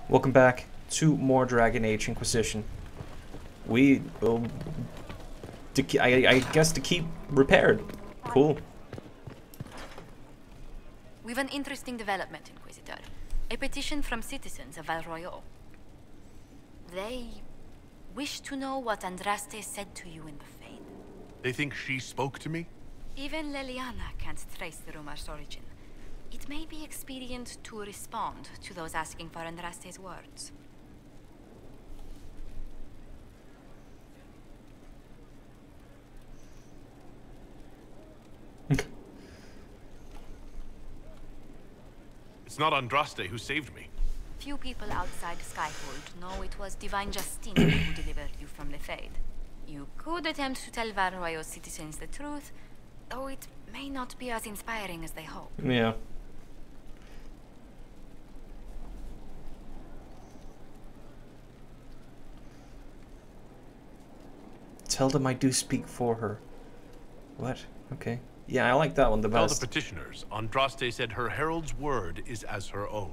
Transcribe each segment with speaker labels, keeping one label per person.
Speaker 1: Welcome back to more Dragon Age Inquisition. We will, I guess, to keep repaired. Cool.
Speaker 2: We've an interesting development, Inquisitor. A petition from citizens of Val Royeaux. They wish to know what Andraste said to you in the Fade.
Speaker 3: They think she spoke to me?
Speaker 2: Even Leliana can't trace the rumor's origin. It may be expedient to respond to those asking for Andraste's words.
Speaker 3: It's not Andraste who saved me.
Speaker 2: Few people outside Skyhold know it was Divine Justine who delivered you from the Fade. You could attempt to tell Val Royeaux citizens the truth, though it may not be as inspiring as they hope.
Speaker 1: Yeah. Tell them I do speak for her. What? Okay. Yeah, I like that one the
Speaker 3: Tell
Speaker 1: best.
Speaker 3: the petitioners, Andraste said her herald's word is as her own.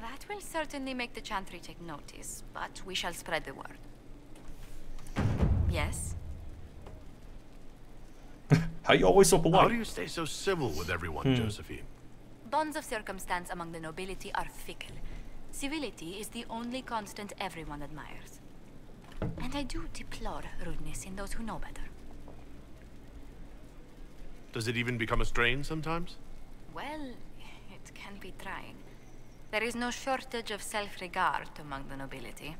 Speaker 2: That will certainly make the Chantry take notice, but we shall spread the word. Yes?
Speaker 1: How you always so polite?
Speaker 3: How do you stay so civil with everyone, Josephine?
Speaker 2: Bonds of circumstance among the nobility are fickle. Civility is the only constant everyone admires. And I do deplore rudeness in those who know better.
Speaker 3: Does it even become a strain sometimes?
Speaker 2: Well, it can be trying. There is no shortage of self-regard among the nobility.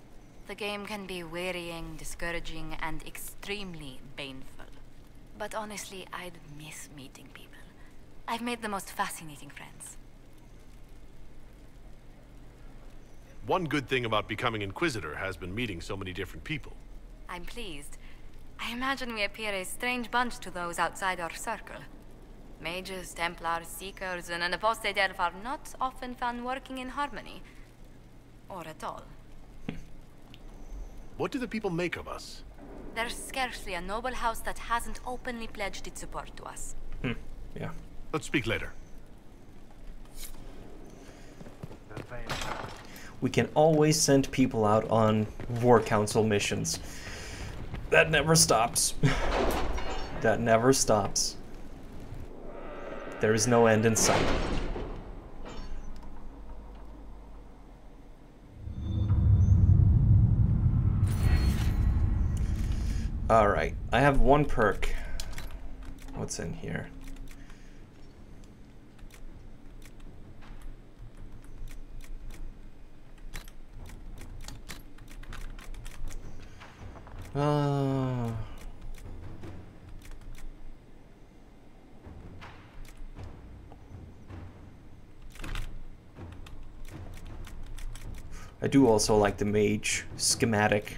Speaker 2: The game can be wearying, discouraging, and extremely baneful. But honestly, I'd miss meeting people. I've made the most fascinating friends.
Speaker 3: One good thing about becoming Inquisitor has been meeting so many different people.
Speaker 2: I'm pleased. I imagine we appear a strange bunch to those outside our circle. Mages, Templars, Seekers, and an apostate elf are not often found working in harmony. Or at all.
Speaker 3: What do the people make of us?
Speaker 2: There's scarcely a noble house that hasn't openly pledged its support to us.
Speaker 1: Yeah.
Speaker 3: Let's speak later.
Speaker 1: We can always send people out on War Council missions. That never stops. That never stops. There is no end in sight. Alright, I have one perk. What's in here? I do also like the mage schematic.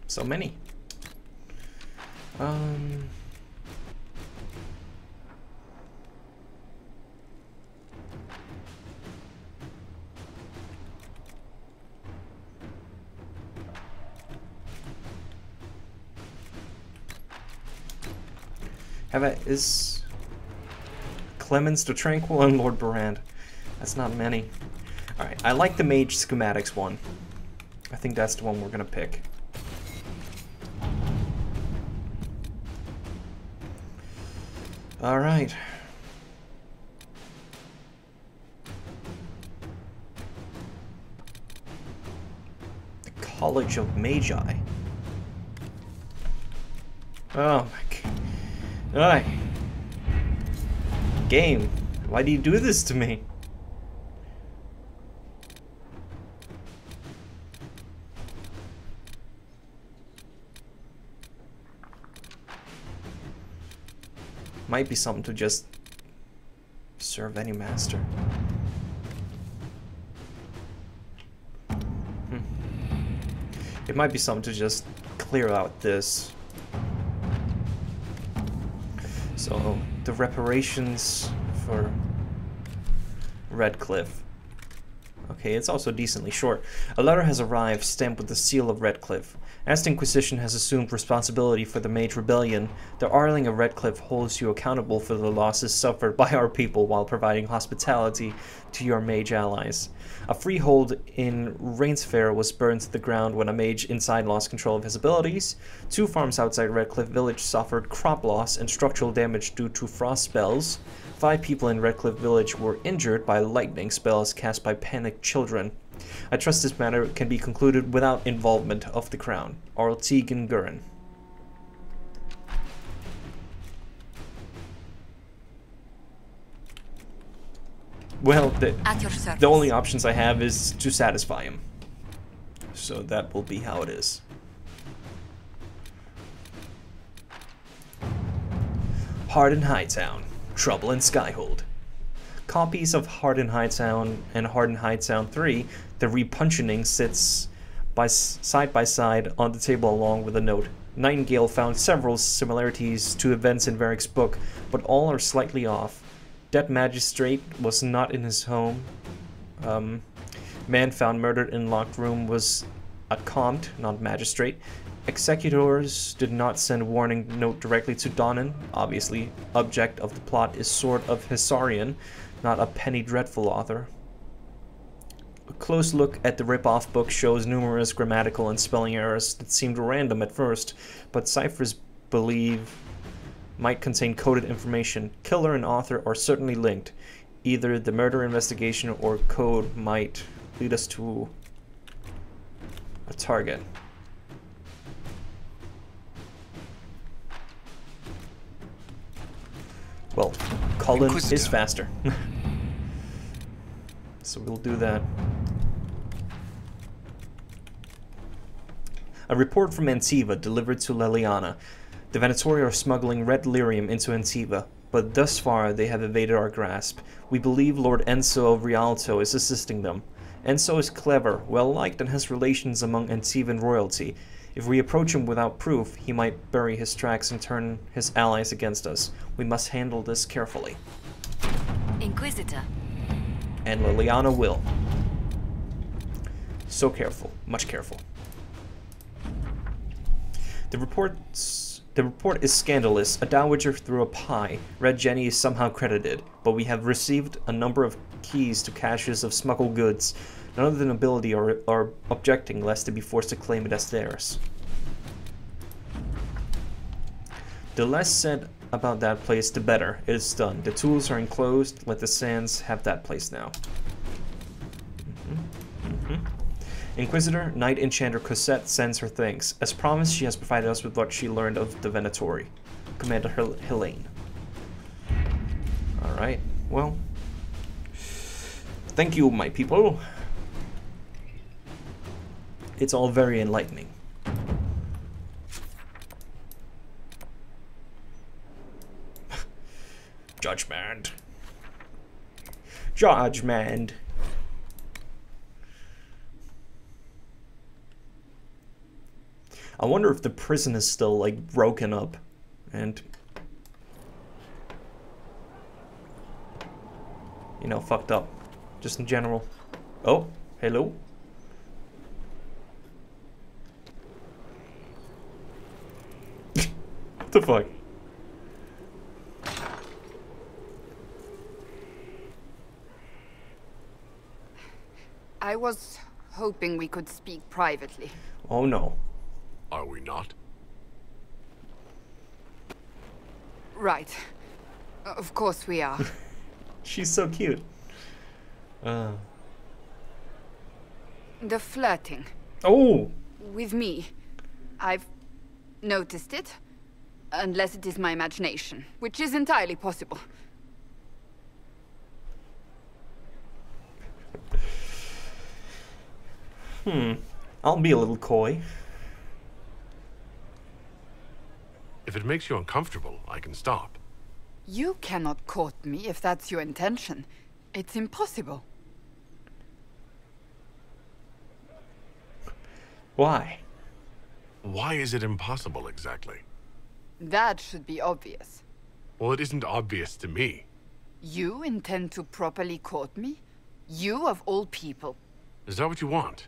Speaker 1: So many. Is Clemens the Tranquil and Lord Barand? That's not many. Alright, I like the mage schematics one. I think that's the one we're gonna pick. Alright. The College of Magi. Oh my god. Alright. Game, why do you do this to me? Might be something to just serve any master. It might be something to just clear out this. So, the reparations for Redcliffe. Okay, it's also decently short. A letter has arrived, stamped with the seal of Redcliffe. As the Inquisition has assumed responsibility for the Mage Rebellion, the Arling of Redcliffe holds you accountable for the losses suffered by our people while providing hospitality to your mage allies. A freehold in Rainsfair was burned to the ground when a mage inside lost control of his abilities. 2 farms outside Redcliffe Village suffered crop loss and structural damage due to frost spells. 5 people in Redcliffe Village were injured by lightning spells cast by panicked children. I trust this matter can be concluded without involvement of the Crown. Arl Tegan Gurren. Well, the only options I have is to satisfy him. So that will be how it is. Hardin Hightown. Trouble in Skyhold. Copies of Hardin Hightown and Hardin Hightown 3, the repuncheoning sits side by side on the table along with a note. Nightingale found several similarities to events in Varric's book, but all are slightly off. Dead magistrate was not in his home. Man found murdered in locked room was a comte, not magistrate. Executors did not send warning note directly to Donnan. Obviously, object of the plot is Sword of Hissarion, not a Penny Dreadful author. A close look at the rip-off book shows numerous grammatical and spelling errors that seemed random at first, but ciphers believe might contain coded information. Killer and author are certainly linked. Either the murder investigation or code might lead us to a target. Well, Cullen is faster. So we'll do that. A report from Antiva delivered to Leliana. The Venatori are smuggling red lyrium into Antiva, but thus far they have evaded our grasp. We believe Lord Enzo of Rialto is assisting them. Enzo is clever, well-liked, and has relations among Antivan royalty. If we approach him without proof, he might bury his tracks and turn his allies against us. We must handle this carefully.
Speaker 2: Inquisitor.
Speaker 1: And Liliana will. So careful. Much careful. The report is scandalous. A dowager threw a pie. Red Jenny is somehow credited, but we have received a number of keys to caches of smuggled goods. None of the nobility are objecting lest they be forced to claim it as theirs. The less said about that place, the better. It is done. The tools are enclosed. Let the Sands have that place now. Inquisitor, Knight Enchanter Cosette sends her thanks. As promised, she has provided us with what she learned of the Venatori. Commander Helene. Alright, well. Thank you, my people. It's all very enlightening. Judgment. Judgment. I wonder if the prison is still, like, broken up. And, you know, fucked up. Just in general. Oh, hello? What the fuck?
Speaker 4: I was hoping we could speak privately.
Speaker 1: Oh no.
Speaker 3: Are we not?
Speaker 4: Right. Of course we are.
Speaker 1: She's so cute.
Speaker 4: The flirting.
Speaker 1: Oh!
Speaker 4: With me. I've noticed it. Unless it is my imagination, which is entirely possible.
Speaker 1: I'll be a little coy.
Speaker 3: If it makes you uncomfortable, I can stop.
Speaker 4: You cannot court me if that's your intention. It's impossible.
Speaker 1: Why?
Speaker 3: Why is it impossible exactly?
Speaker 4: That should be obvious.
Speaker 3: Well, it isn't obvious to me.
Speaker 4: You intend to properly court me? You of all people.
Speaker 3: Is that what you want?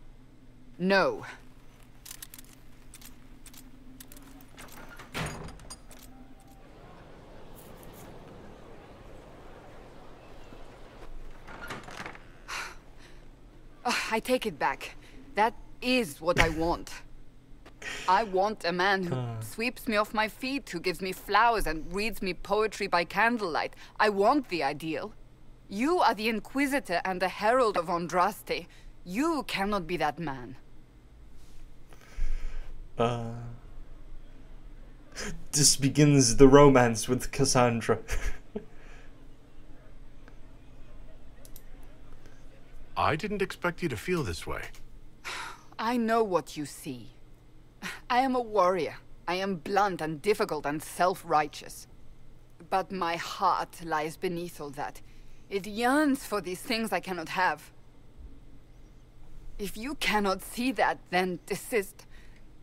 Speaker 4: No. I take it back. That is what I want. I want a man who sweeps me off my feet, who gives me flowers and reads me poetry by candlelight. I want the ideal. You are the Inquisitor and the Herald of Andraste. You cannot be that man.
Speaker 1: This begins the romance with Cassandra.
Speaker 3: I didn't expect you to feel this way.
Speaker 4: I know what you see. I am a warrior. I am blunt and difficult and self-righteous. But my heart lies beneath all that. It yearns for these things I cannot have. If you cannot see that, then desist.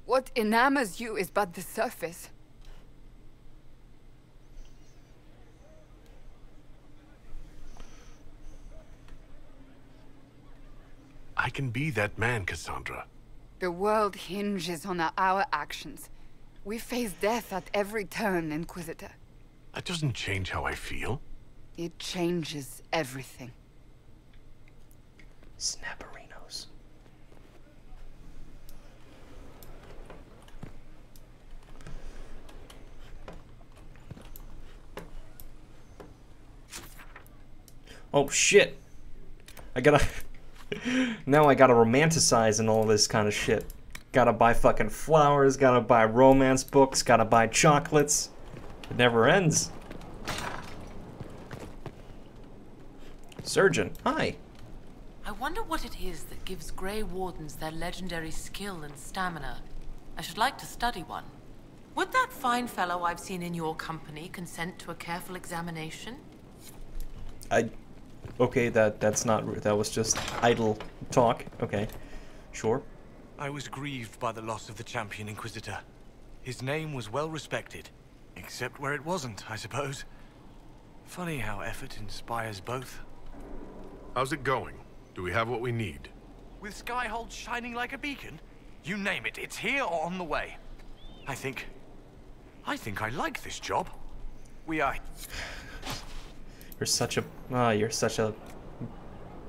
Speaker 4: What enamors you is but the surface.
Speaker 3: I can be that man, Cassandra.
Speaker 4: The world hinges on our actions. We face death at every turn, Inquisitor.
Speaker 3: That doesn't change how I feel.
Speaker 4: It changes everything.
Speaker 1: Snapperinos. Oh shit. I gotta... Now I gotta romanticize and all this kind of shit. Gotta buy fucking flowers, gotta buy romance books, gotta buy chocolates. It never ends. Surgeon, hi.
Speaker 5: I wonder what it is that gives Grey Wardens their legendary skill and stamina. I should like to study one. Would that fine fellow I've seen in your company consent to a careful examination?
Speaker 1: Okay, that was just idle talk. Okay, sure.
Speaker 6: I was grieved by the loss of the champion Inquisitor. His name was well respected, except where it wasn't, I suppose. Funny how effort inspires both.
Speaker 3: How's it going? Do we have what we need?
Speaker 6: With Skyhold shining like a beacon? You name it, it's here or on the way. I think I like this job. We are...
Speaker 1: You're such a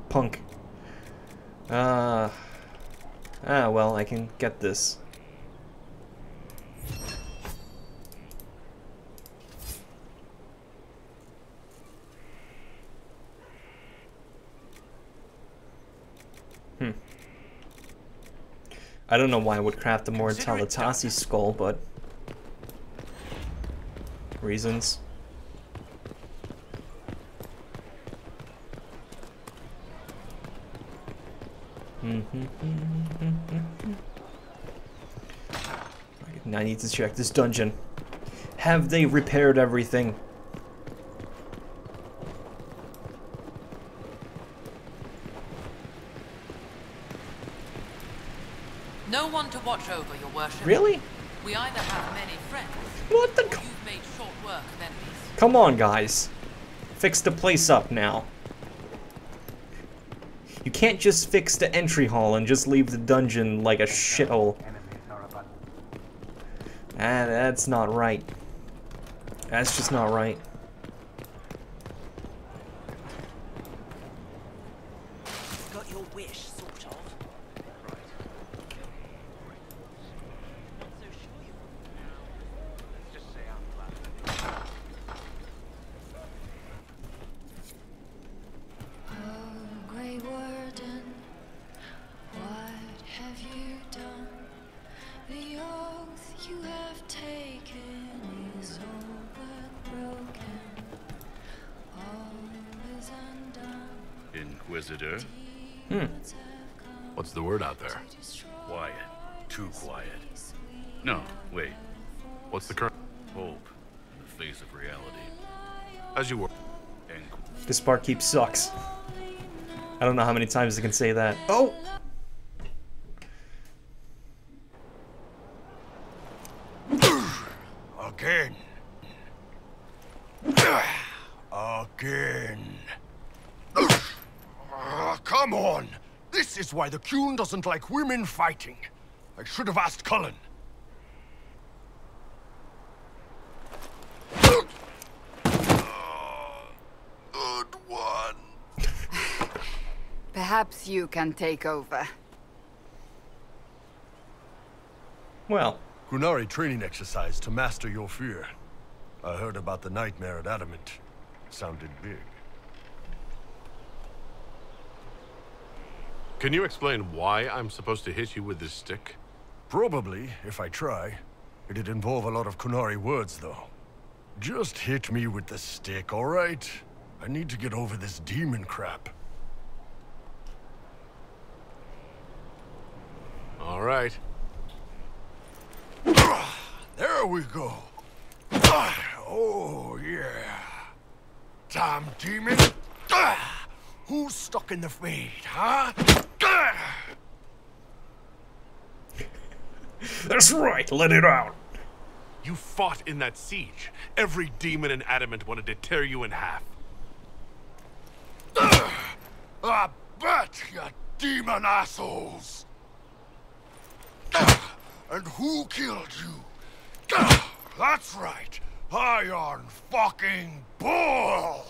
Speaker 1: punk. Well, I can get this. I don't know why I would craft a more Talatasi skull, but reasons. Now I need to check this dungeon. Have they repaired everything?
Speaker 5: No one to watch over, your worship.
Speaker 1: Really?
Speaker 5: We either have many friends,
Speaker 1: What the?
Speaker 5: or you've made short work of enemies.
Speaker 1: Come on, guys. Fix the place up now. You can't just fix the entry hall and just leave the dungeon like a shithole. That's not right. That's just not right.
Speaker 7: Got your wish, sort of. Right. Not so sure you would. Let's just say I'm glad.
Speaker 8: Oh, Grey Warden, what have you done? The oath you have taken is all but broken. All is undone.
Speaker 9: Inquisitor?
Speaker 3: What's the word out there?
Speaker 9: Quiet. Too quiet. No, wait.
Speaker 3: What's the current?
Speaker 9: Hope in the face of reality.
Speaker 3: As you were.
Speaker 1: This barkeep sucks. I don't know how many times I can say that. Oh!
Speaker 6: Again. Again.
Speaker 10: is why the Qun doesn't like women fighting. I should have asked Cullen. Good one.
Speaker 4: Perhaps you can take over.
Speaker 1: Well,
Speaker 10: Qunari training exercise to master your fear. I heard about the nightmare at Adamant. Sounded big.
Speaker 3: Can you explain why I'm supposed to hit you with this stick?
Speaker 10: Probably, if I try. It'd involve a lot of Qunari words, though. Just hit me with the stick, all right? I need to get over this demon crap.
Speaker 3: All right.
Speaker 10: There we go. Oh, yeah. Damn demon. Who's stuck in the fade, huh?
Speaker 1: that's right, let it out.
Speaker 3: You fought in that siege. Every demon in Adamant wanted to tear you in half.
Speaker 10: I bet, you demon assholes. And who killed you? That's right, Iron fucking Bull!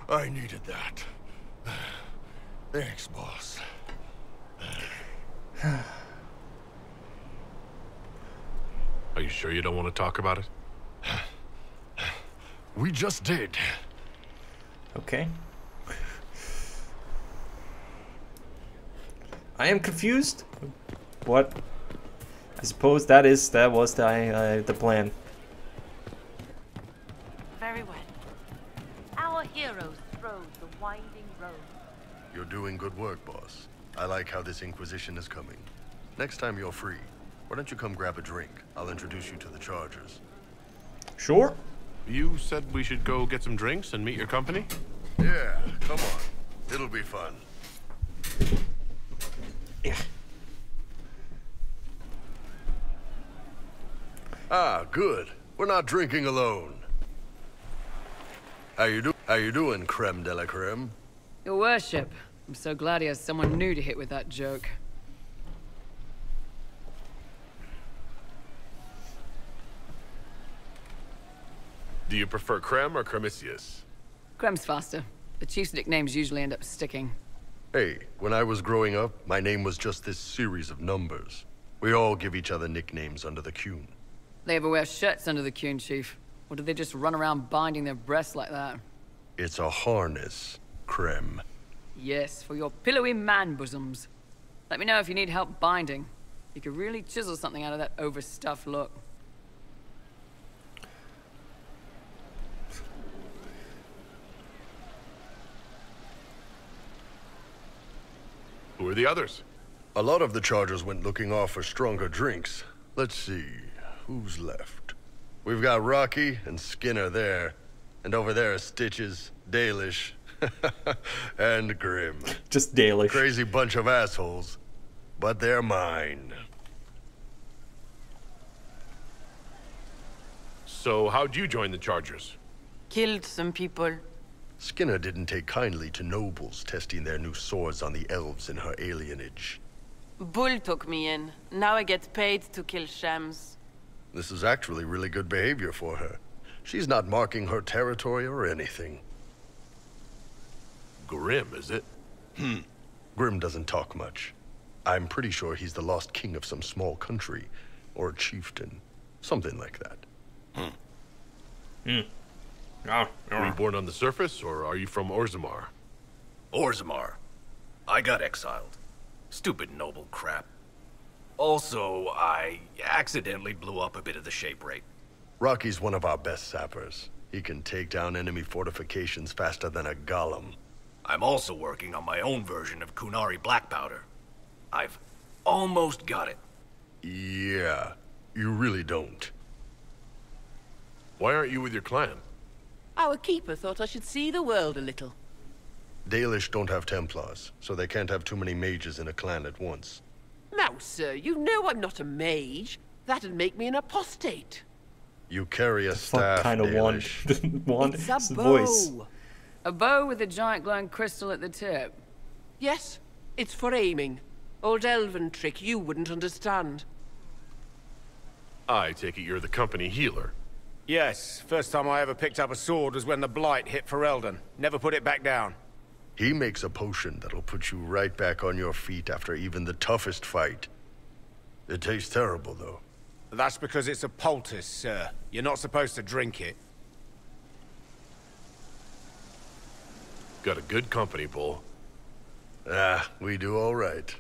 Speaker 10: I needed that. Thanks, boss.
Speaker 3: Are you sure you don't want to talk about it?
Speaker 10: We just did.
Speaker 1: Okay. I am confused. What? I suppose that was the plan.
Speaker 5: Very well. Our heroes rode the winding road.
Speaker 10: You're doing good work, boss. I like how this Inquisition is coming. Next time you're free, why don't you come grab a drink? I'll introduce you to the Chargers.
Speaker 1: Sure.
Speaker 3: You said we should go get some drinks and meet your company?
Speaker 10: Yeah, come on. It'll be fun.
Speaker 1: Yeah.
Speaker 10: Ah, good. We're not drinking alone. How you doing, creme de la creme?
Speaker 11: Your worship. I'm so glad he has someone new to hit with that joke.
Speaker 3: Do you prefer Creme or Cremisius?
Speaker 11: Crem's faster. The chief's nicknames usually end up sticking.
Speaker 10: Hey, when I was growing up, my name was just this series of numbers. We all give each other nicknames under the Qun.
Speaker 11: They ever wear shirts under the Qun, chief? Or do they just run around binding their breasts like that?
Speaker 10: It's a harness, Creme.
Speaker 11: Yes, for your pillowy man bosoms. Let me know if you need help binding. You could really chisel something out of that overstuffed look.
Speaker 3: Who are the others?
Speaker 10: A lot of the Chargers went looking off for stronger drinks. Let's see, who's left? We've got Rocky and Skinner there. And over there are Stitches, Dalish, and Grim.
Speaker 1: Just Dalish.
Speaker 10: Crazy bunch of assholes. But they're mine.
Speaker 3: So how'd you join the Chargers?
Speaker 5: Killed some people.
Speaker 10: Skinner didn't take kindly to nobles testing their new swords on the elves in her alienage.
Speaker 5: Bull took me in. Now I get paid to kill shams.
Speaker 10: This is actually really good behavior for her. She's not marking her territory or anything.
Speaker 3: Grim, is it?
Speaker 10: Grim doesn't talk much. I'm pretty sure he's the lost king of some small country, or a chieftain. Something like that.
Speaker 3: Were you born on the surface, or are you from Orzammar?
Speaker 12: Orzammar. I got exiled. Stupid noble crap. Also, I accidentally blew up a bit of the shape rate.
Speaker 10: Rocky's one of our best sappers. He can take down enemy fortifications faster than a golem.
Speaker 12: I'm also working on my own version of Qunari black powder. I've almost got it.
Speaker 10: Yeah, you really don't.
Speaker 3: Why aren't you with your clan?
Speaker 13: Our keeper thought I should see the world a little.
Speaker 10: Dalish don't have Templars, so they can't have too many mages in a clan at once.
Speaker 13: Now, sir, you know I'm not a mage. That'd make me an apostate.
Speaker 10: You carry a staff,
Speaker 1: Kind of
Speaker 10: Dalish.
Speaker 1: one
Speaker 13: It's a bow.
Speaker 1: voice.
Speaker 11: A bow with a giant glowing crystal at the tip.
Speaker 13: Yes, it's for aiming. Old elven trick you wouldn't understand.
Speaker 3: I take it you're the company healer.
Speaker 14: Yes, first time I ever picked up a sword was when the Blight hit Ferelden. Never put it back down.
Speaker 10: He makes a potion that'll put you right back on your feet after even the toughest fight. It tastes terrible, though.
Speaker 14: That's because it's a poultice, sir. You're not supposed to drink it.
Speaker 3: Got a good company, Bull.
Speaker 10: Ah, we do all right.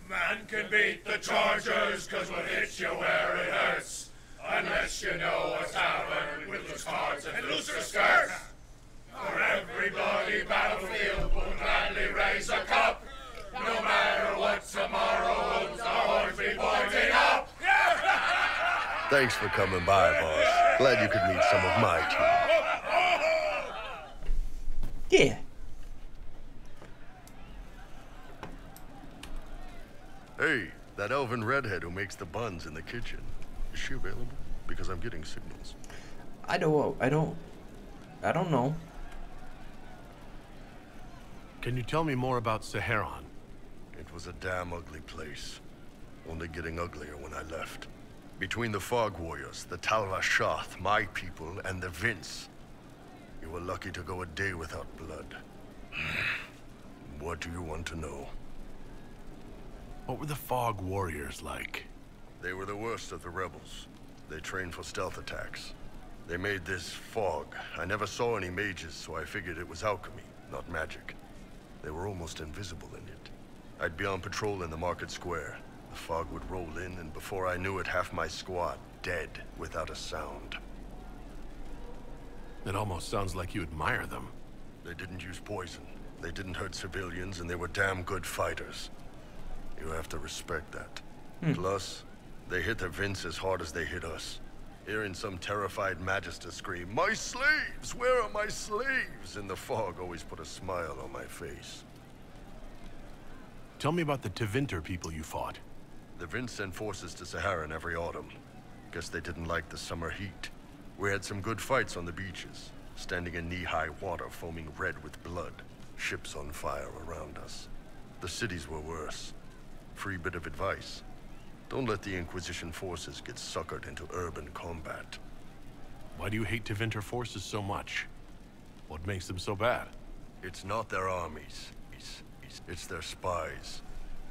Speaker 15: Man can beat the Chargers, cause we'll hit you where it hurts. Unless you know a tavern with loose cards and looser skirts. For every bloody battlefield we'll gladly raise a cup. No matter what tomorrow holds, our horns be pointing up.
Speaker 10: Thanks for coming by, boss. Glad you could meet some of my team.
Speaker 1: Yeah.
Speaker 10: Hey, that elven redhead who makes the buns in the kitchen. Is she available? Because I'm getting signals.
Speaker 1: I don't know.
Speaker 3: Can you tell me more about Saharon?
Speaker 10: It was a damn ugly place. Only getting uglier when I left. Between the Fog Warriors, the Talva Shoth, my people, and the Vince. You were lucky to go a day without blood. What do you want to know?
Speaker 3: What were the Fog Warriors like?
Speaker 10: They were the worst of the rebels. They trained for stealth attacks. They made this fog. I never saw any mages, so I figured it was alchemy, not magic. They were almost invisible in it. I'd be on patrol in the market square. The fog would roll in, and before I knew it, half my squad dead without a sound.
Speaker 3: It almost sounds like you admire them.
Speaker 10: They didn't use poison. They didn't hurt civilians, and they were damn good fighters. You have to respect that. Plus, they hit the Vince as hard as they hit us. Hearing some terrified Magister scream, "My slaves! Where are my slaves?" in the fog always put a smile on my face.
Speaker 3: Tell me about the Tevinter people you fought.
Speaker 10: The Vince sent forces to Saharan every autumn. Guess they didn't like the summer heat. We had some good fights on the beaches, standing in knee-high water foaming red with blood, ships on fire around us. The cities were worse. Free bit of advice. Don't let the Inquisition forces get suckered into urban combat.
Speaker 3: Why do you hate Tevinter forces so much? What makes them so bad?
Speaker 10: It's not their armies. It's their spies.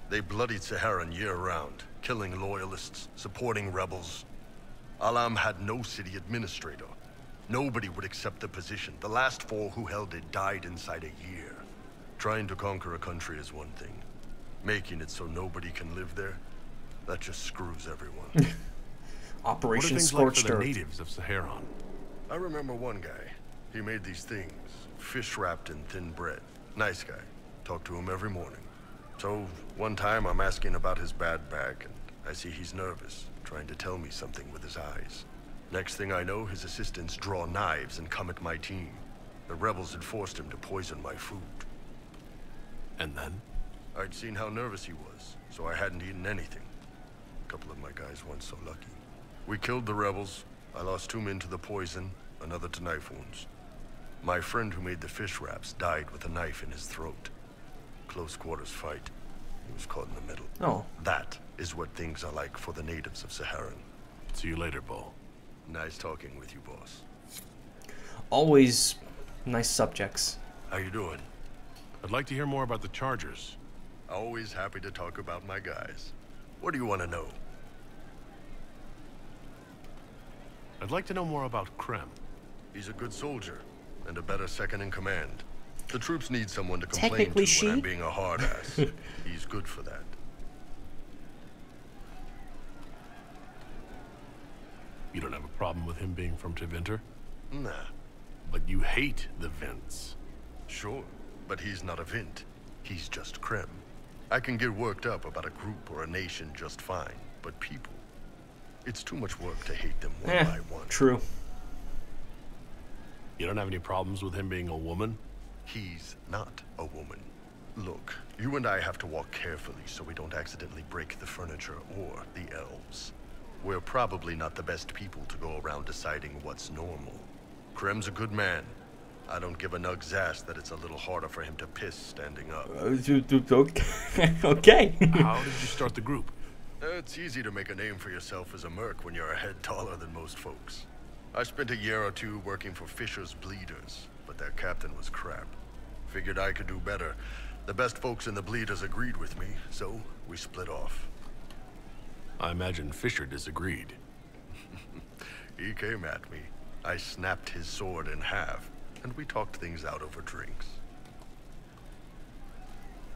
Speaker 10: They bloodied Saharan year-round, killing loyalists, supporting rebels. Alam had no city administrator. Nobody would accept the position. The last 4 who held it died inside a year. Trying to conquer a country is one thing. Making it so nobody can live there, that just screws everyone.
Speaker 1: Operation
Speaker 3: Scorched
Speaker 1: Scorched
Speaker 3: like for the
Speaker 1: Earth.
Speaker 3: natives of Saharan?
Speaker 10: I remember one guy. He made these things, fish wrapped in thin bread. Nice guy. Talked to him every morning. So, one time I'm asking about his bad back, and I see he's nervous, trying to tell me something with his eyes. Next thing I know, his assistants draw knives and come at my team. The rebels had forced him to poison my food.
Speaker 3: And then?
Speaker 10: I'd seen how nervous he was, so I hadn't eaten anything. A couple of my guys weren't so lucky. We killed the rebels. I lost 2 men to the poison, another to knife wounds. My friend who made the fish wraps died with a knife in his throat. Close quarters fight. He was caught in the middle.
Speaker 1: Oh.
Speaker 10: That is what things are like for the natives of Saharan.
Speaker 3: See you later, Bull.
Speaker 10: Nice talking with you, boss.
Speaker 1: Always nice subjects.
Speaker 10: How you doing?
Speaker 3: I'd like to hear more about the Chargers.
Speaker 10: Always happy to talk about my guys. What do you want to know?
Speaker 3: I'd like to know more about Krem.
Speaker 10: He's a good soldier, and a better second in command. The troops need someone to complain
Speaker 1: Technically
Speaker 10: to when I'm being a hard ass. He's good for that.
Speaker 3: You don't have a problem with him being from Tevinter?
Speaker 10: Nah.
Speaker 3: But you hate the Vince.
Speaker 10: Sure, but he's not a Vint. He's just Krem. I can get worked up about a group or a nation just fine, but people... It's too much work to hate them one by one.
Speaker 1: True.
Speaker 3: You don't have any problems with him being a woman?
Speaker 10: He's not a woman. Look, you and I have to walk carefully so we don't accidentally break the furniture or the elves. We're probably not the best people to go around deciding what's normal. Krem's a good man, I don't give a nug's ass that it's a little harder for him to piss standing up.
Speaker 1: Okay.
Speaker 3: How did you start the group?
Speaker 10: It's easy to make a name for yourself as a merc when you're a head taller than most folks. I spent a year or two working for Fisher's Bleeders, but their captain was crap. Figured I could do better. The best folks in the Bleeders agreed with me, so we split off.
Speaker 3: I imagine Fisher disagreed.
Speaker 10: He came at me. I snapped his sword in half, and we talked things out over drinks.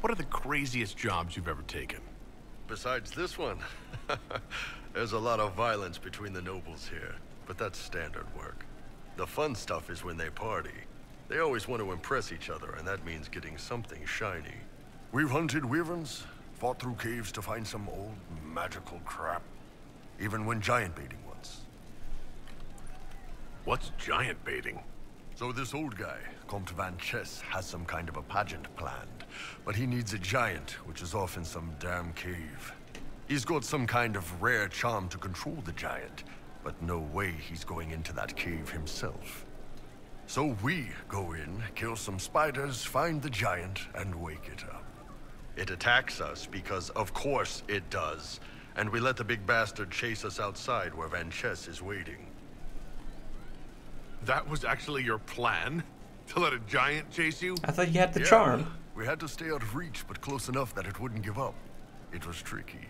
Speaker 3: What are the craziest jobs you've ever taken?
Speaker 10: Besides this one, there's a lot of violence between the nobles here, but that's standard work. The fun stuff is when they party. They always want to impress each other, and that means getting something shiny.
Speaker 15: We've hunted wyverns, fought through caves to find some old magical crap. Even went giant baiting once.
Speaker 3: What's giant baiting?
Speaker 15: So this old guy, Comte Van Chess, has some kind of a pageant planned. But he needs a giant, which is off in some damn cave. He's got some kind of rare charm to control the giant, but no way he's going into that cave himself. So we go in, kill some spiders, find the giant, and wake it up.
Speaker 10: It attacks us because, of course, it does. And we let the big bastard chase us outside where Van Chess is waiting.
Speaker 3: That was actually your plan? To let a giant chase you?
Speaker 1: I thought you had the
Speaker 15: Yeah,
Speaker 1: charm.
Speaker 15: We had to stay out of reach, but close enough that it wouldn't give up. It was tricky.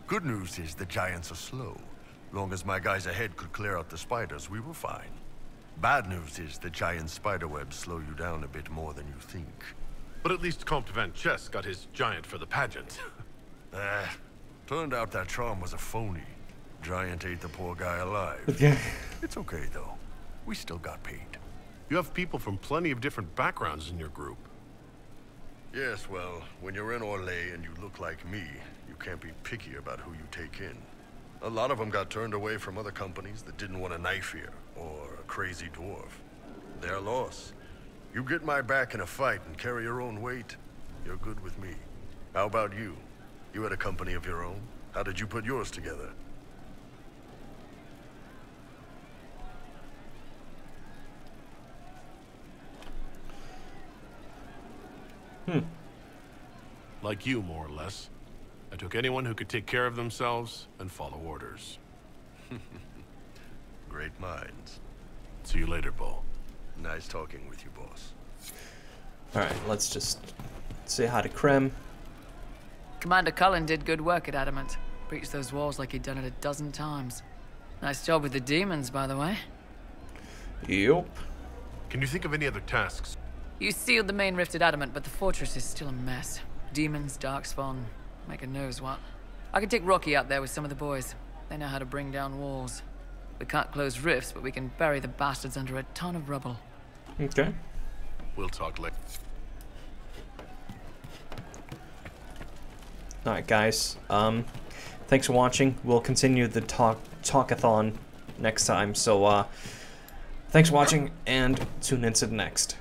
Speaker 15: Good news is the giants are slow. Long as my guys ahead could clear out the spiders, we were fine. Bad news is the giant spiderwebs slow you down a bit more than you think.
Speaker 3: But at least Comte Van Chess got his giant for the pageant.
Speaker 15: Turned out that charm was a phony. Giant ate the poor guy alive.
Speaker 1: Yeah.
Speaker 15: It's okay, though. We still got paid.
Speaker 3: You have people from plenty of different backgrounds in your group.
Speaker 10: Yes, well, when you're in Orlais and you look like me, you can't be picky about who you take in. A lot of them got turned away from other companies that didn't want a knife here, or a crazy dwarf. Their loss. You get my back in a fight and carry your own weight, you're good with me. How about you? You had a company of your own? How did you put yours together?
Speaker 3: Like you, more or less. I took anyone who could take care of themselves and follow orders.
Speaker 10: Great minds.
Speaker 3: See you later, Bull.
Speaker 10: Nice talking with you, boss.
Speaker 1: Alright, let's just say hi to Krem.
Speaker 11: Commander Cullen did good work at Adamant. Breached those walls like he'd done it a dozen times. Nice job with the demons, by the way.
Speaker 1: Yup.
Speaker 3: Can you think of any other tasks?
Speaker 11: You sealed the main rift at Adamant, but the fortress is still a mess. Demons, Darkspawn, making knows what. I can take Rocky out there with some of the boys. They know how to bring down walls. We can't close rifts, but we can bury the bastards under a ton of rubble.
Speaker 1: Okay.
Speaker 3: We'll talk later.
Speaker 1: Alright, guys. Thanks for watching. We'll continue the talkathon next time. So, thanks for watching, and tune into the next.